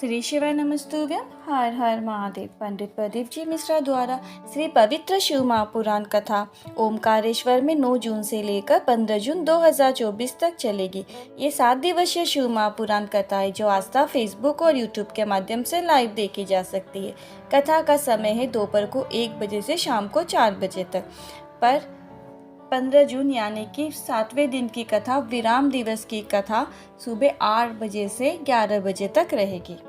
श्री शिवाय नमस्तुभ्यम। हर हर महादेव। पंडित प्रदीप जी मिश्रा द्वारा श्री पवित्र शिव महापुराण कथा ओमकारेश्वर में 9 जून से लेकर 15 जून 2024 तक चलेगी। ये 7 दिवसीय शिव महापुराण कथा है जो आस्था फेसबुक और यूट्यूब के माध्यम से लाइव देखी जा सकती है। कथा का समय है दोपहर को 1 बजे से शाम को 4 बजे तक। पर 15 जून यानी कि 7वें दिन की कथा, विराम दिवस की कथा सुबह 8 बजे से 11 बजे तक रहेगी।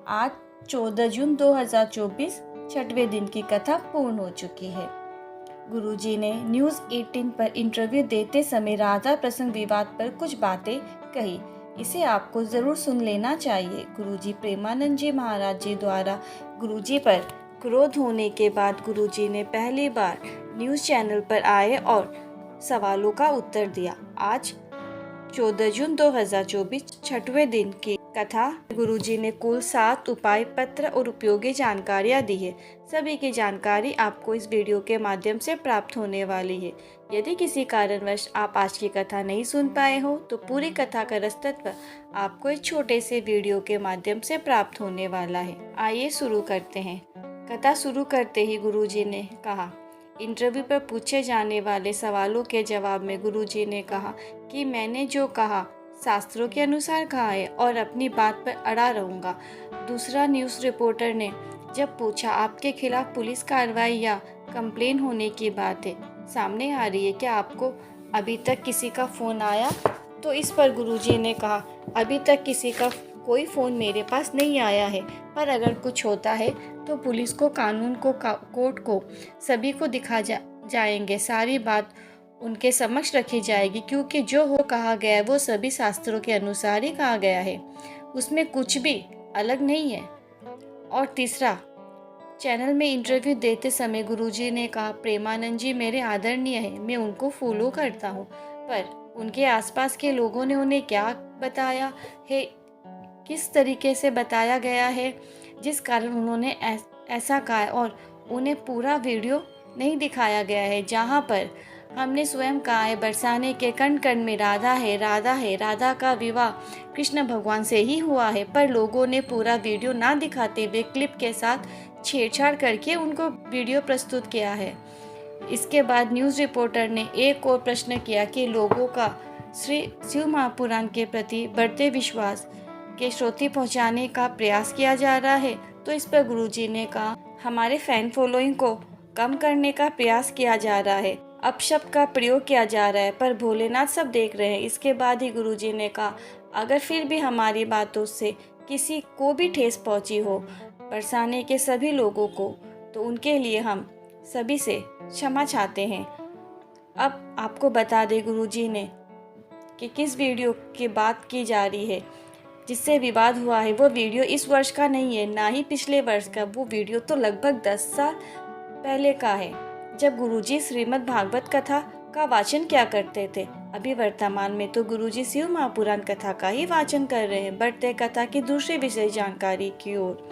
आज 14 जून 2024 छठवें दिन की कथा पूर्ण हो चुकी है। गुरुजी ने न्यूज़ 18 पर इंटरव्यू देते समय राधा प्रसंग विवाद पर कुछ बातें कही। इसे आपको ज़रूर सुन लेना चाहिए। गुरुजी प्रेमानंद जी महाराज जी द्वारा गुरुजी पर क्रोध होने के बाद गुरुजी ने पहली बार न्यूज़ चैनल पर आए और सवालों का उत्तर दिया। आज 14 जून 2024 छठवें दिन की कथा गुरुजी ने कुल 7 उपाय पत्र और उपयोगी जानकारियाँ दी है। सभी की जानकारी आपको इस वीडियो के माध्यम से प्राप्त होने वाली है। यदि किसी कारणवश आप आज की कथा नहीं सुन पाए हो तो पूरी कथा का रसतत्व आपको इस छोटे से वीडियो के माध्यम से प्राप्त होने वाला है। आइए शुरू करते हैं। कथा शुरू करते ही गुरुजी ने कहा, इंटरव्यू पर पूछे जाने वाले सवालों के जवाब में गुरुजी ने कहा कि मैंने जो कहा शास्त्रों के अनुसार कहा है और अपनी बात पर अड़ा रहूँगा। दूसरा न्यूज़ रिपोर्टर ने जब पूछा, आपके खिलाफ पुलिस कार्रवाई या कंप्लेन होने की बात है सामने आ रही है, क्या आपको अभी तक किसी का फ़ोन आया? तो इस पर गुरुजी ने कहा, अभी तक किसी का कोई फ़ोन मेरे पास नहीं आया है, पर अगर कुछ होता है तो पुलिस को, कानून को, कोर्ट को, सभी को दिखा जाएंगे। सारी बात उनके समक्ष रखी जाएगी, क्योंकि जो हो कहा गया है वो सभी शास्त्रों के अनुसार ही कहा गया है, उसमें कुछ भी अलग नहीं है। और तीसरा, चैनल में इंटरव्यू देते समय गुरुजी ने कहा, प्रेमानंद जी मेरे आदरणीय है, मैं उनको फॉलो करता हूँ, पर उनके आसपास के लोगों ने उन्हें क्या बताया है, किस तरीके से बताया गया है, जिस कारण उन्होंने ऐसा कहा और उन्हें पूरा वीडियो नहीं दिखाया गया है, जहाँ पर हमने स्वयं कहा है बरसाने के कण कण में राधा है, राधा है, राधा का विवाह कृष्ण भगवान से ही हुआ है, पर लोगों ने पूरा वीडियो ना दिखाते हुए क्लिप के साथ छेड़छाड़ करके उनको वीडियो प्रस्तुत किया है। इसके बाद न्यूज़ रिपोर्टर ने एक और प्रश्न किया कि लोगों का श्री शिव महापुराण के प्रति बढ़ते विश्वास के श्रोति पहुंचाने का प्रयास किया जा रहा है। तो इस पर गुरुजी ने कहा, हमारे फैन फॉलोइंग को कम करने का प्रयास किया जा रहा है, अपशब्द का प्रयोग किया जा रहा है, पर भोलेनाथ सब देख रहे हैं। इसके बाद ही गुरुजी ने कहा, अगर फिर भी हमारी बातों से किसी को भी ठेस पहुंची हो, बरसाने के सभी लोगों को, तो उनके लिए हम सभी से क्षमा चाहते हैं। अब आपको बता दें गुरुजी ने कि किस वीडियो की बात की जा रही है जिससे विवाद हुआ है। वो वीडियो इस वर्ष का नहीं है, ना ही पिछले वर्ष का। वो वीडियो तो लगभग 10 साल पहले का है, जब गुरुजी श्रीमद् भागवत कथा का वाचन किया करते थे। अभी वर्तमान में तो गुरुजी शिव महापुराण कथा का ही वाचन कर रहे हैं। बढ़ते कथा की दूसरी विशेष जानकारी की ओर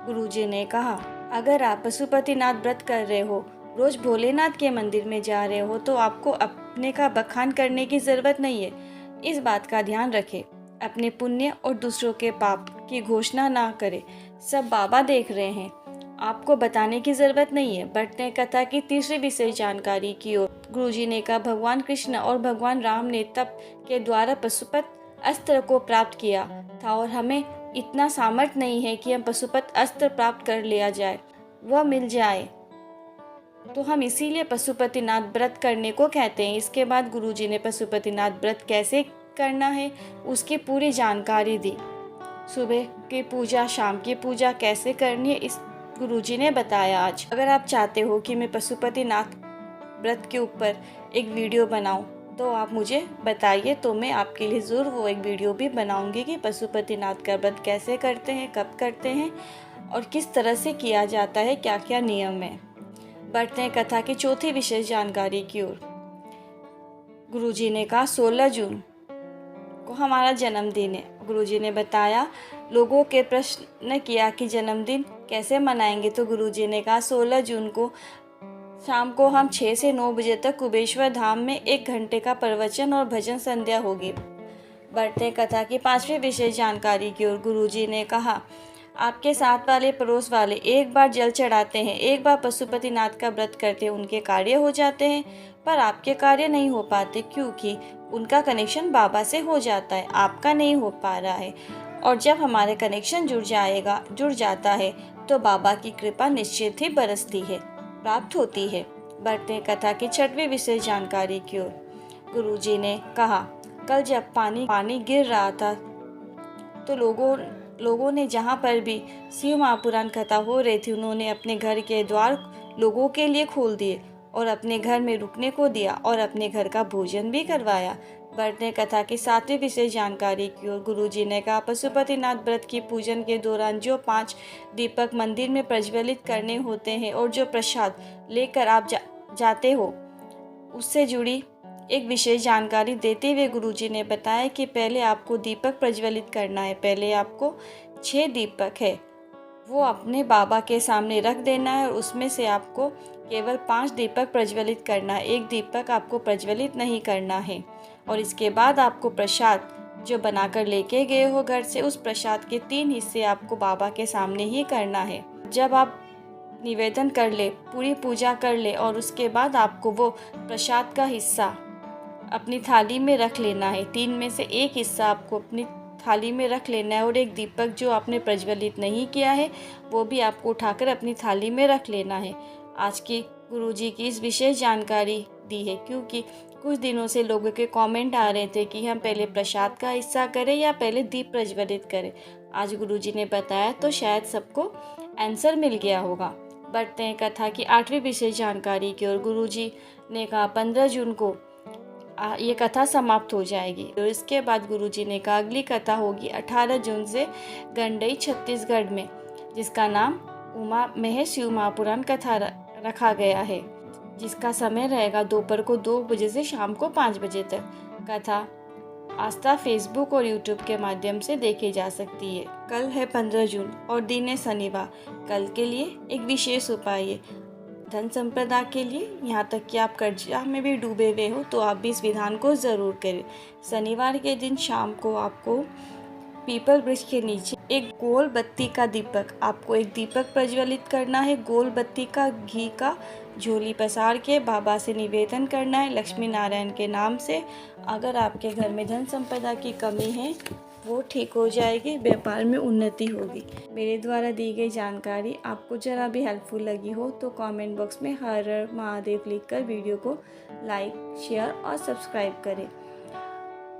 गुरुजी ने कहा, अगर आप पशुपतिनाथ व्रत कर रहे हो, रोज भोलेनाथ के मंदिर में जा रहे हो, तो आपको अपने का बखान करने की जरूरत नहीं है। इस बात का ध्यान रखें, अपने पुण्य और दूसरों के पाप की घोषणा ना करें। सब बाबा देख रहे हैं, आपको बताने की जरूरत नहीं है। बढ़ते कथा की तीसरी विशेष जानकारी की ओर गुरुजी ने कहा, भगवान कृष्ण और भगवान राम ने तप के द्वारा पशुपत अस्त्र को प्राप्त किया था और हमें इतना सामर्थ्य नहीं है कि हम पशुपत अस्त्र प्राप्त कर लिया जाए, वह मिल जाए, तो हम इसीलिए पशुपतिनाथ व्रत करने को कहते हैं। इसके बाद गुरुजी ने पशुपतिनाथ व्रत कैसे करना है उसकी पूरी जानकारी दी। सुबह की पूजा, शाम की पूजा कैसे करनी है, इस गुरुजी ने बताया आज। अगर आप चाहते हो कि मैं पशुपतिनाथ व्रत के ऊपर एक वीडियो बनाऊं, तो आप मुझे बताइए, तो मैं आपके लिए ज़रूर वो एक वीडियो भी बनाऊंगी कि पशुपतिनाथ का व्रत कैसे करते हैं, कब करते हैं और किस तरह से किया जाता है, क्या क्या नियम है। बढ़ते हैं कथा की चौथी विशेष जानकारी की ओर। गुरुजी ने कहा, 16 जून को हमारा जन्मदिन है। गुरुजी ने बताया, लोगों के प्रश्न किया कि जन्मदिन कैसे मनाएंगे, तो गुरुजी ने कहा 16 जून को शाम को हम 6 से 9 बजे तक कुबेश्वर धाम में 1 घंटे का प्रवचन और भजन संध्या होगी। बढ़ते कथा की 5वीं विशेष जानकारी की ओर। गुरुजी ने कहा, आपके साथ वाले पड़ोस वाले एक बार जल चढ़ाते हैं, एक बार पशुपतिनाथ का व्रत करते हैं, उनके कार्य हो जाते हैं, पर आपके कार्य नहीं हो पाते क्योंकि उनका कनेक्शन बाबा से हो जाता है, आपका नहीं हो पा रहा है। और जब हमारे कनेक्शन जुड़ जाता है तो बाबा की कृपा निश्चित ही बरसती है, प्राप्त होती है। बढ़ते कथा की 6वीं विशेष जानकारी की ओर। गुरुजी ने कहा, कल जब पानी गिर रहा था तो लोगों ने जहाँ पर भी शिव महापुराण कथा हो रही थी, उन्होंने अपने घर के द्वार लोगों के लिए खोल दिए और अपने घर में रुकने को दिया और अपने घर का भोजन भी करवाया। बढ़ते कथा की 7वीं विशेष जानकारी की ओर। गुरुजी ने कहा, पशुपतिनाथ व्रत की पूजन के दौरान जो 5 दीपक मंदिर में प्रज्वलित करने होते हैं और जो प्रसाद लेकर आप जाते हो, उससे जुड़ी एक विशेष जानकारी देते हुए गुरुजी ने बताया कि पहले आपको दीपक प्रज्वलित करना है। पहले आपको 6 दीपक है वो अपने बाबा के सामने रख देना है और उसमें से आपको केवल 5 दीपक प्रज्वलित करना है, एक दीपक आपको प्रज्वलित नहीं करना है। और इसके बाद आपको प्रसाद जो बनाकर लेके गए हो घर से, उस प्रसाद के 3 हिस्से आपको बाबा के सामने ही करना है। जब आप निवेदन कर ले, पूरी पूजा कर ले और उसके बाद आपको वो प्रसाद का हिस्सा अपनी थाली में रख लेना है। 3 में से एक हिस्सा आपको अपनी थाली में रख लेना है और एक दीपक जो आपने प्रज्वलित नहीं किया है वो भी आपको उठाकर अपनी थाली में रख लेना है। आज की गुरुजी की इस विशेष जानकारी दी है क्योंकि कुछ दिनों से लोगों के कमेंट आ रहे थे कि हम पहले प्रसाद का हिस्सा करें या पहले दीप प्रज्वलित करें। आज गुरुजी ने बताया तो शायद सबको आंसर मिल गया होगा। बढ़ते हैं कथा की 8वीं विशेष जानकारी की ओर। गुरुजी ने कहा, 15 जून को ये कथा समाप्त हो जाएगी और इसके बाद गुरुजी ने कहा अगली कथा होगी 18 जून से गंडई छत्तीसगढ़ में, जिसका नाम उमा महेश शिव महापुराण कथा रखा गया है, जिसका समय रहेगा दोपहर को 2 बजे से शाम को 5 बजे तक। कथा आस्था फेसबुक और यूट्यूब के माध्यम से देखी जा सकती है। कल है 15 जून और दिन है शनिवार। कल के लिए एक विशेष उपाय है धन संपदा के लिए, यहाँ तक कि आप कर्जा में भी डूबे हुए हो तो आप भी इस विधान को ज़रूर करें। शनिवार के दिन शाम को आपको पीपल वृक्ष के नीचे एक गोल बत्ती का दीपक, आपको एक दीपक प्रज्वलित करना है। गोल बत्ती का घी का झोली पसार के बाबा से निवेदन करना है लक्ष्मी नारायण के नाम से। अगर आपके घर में धन संपदा की कमी है वो ठीक हो जाएगी, व्यापार में उन्नति होगी। मेरे द्वारा दी गई जानकारी आपको ज़रा भी हेल्पफुल लगी हो तो कमेंट बॉक्स में हर हर महादेव लिखकर वीडियो को लाइक, शेयर और सब्सक्राइब करें।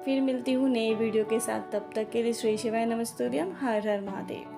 फिर मिलती हूँ नए वीडियो के साथ, तब तक के लिए श्री शिवाय नमस्तुभ्यम। हर हर महादेव।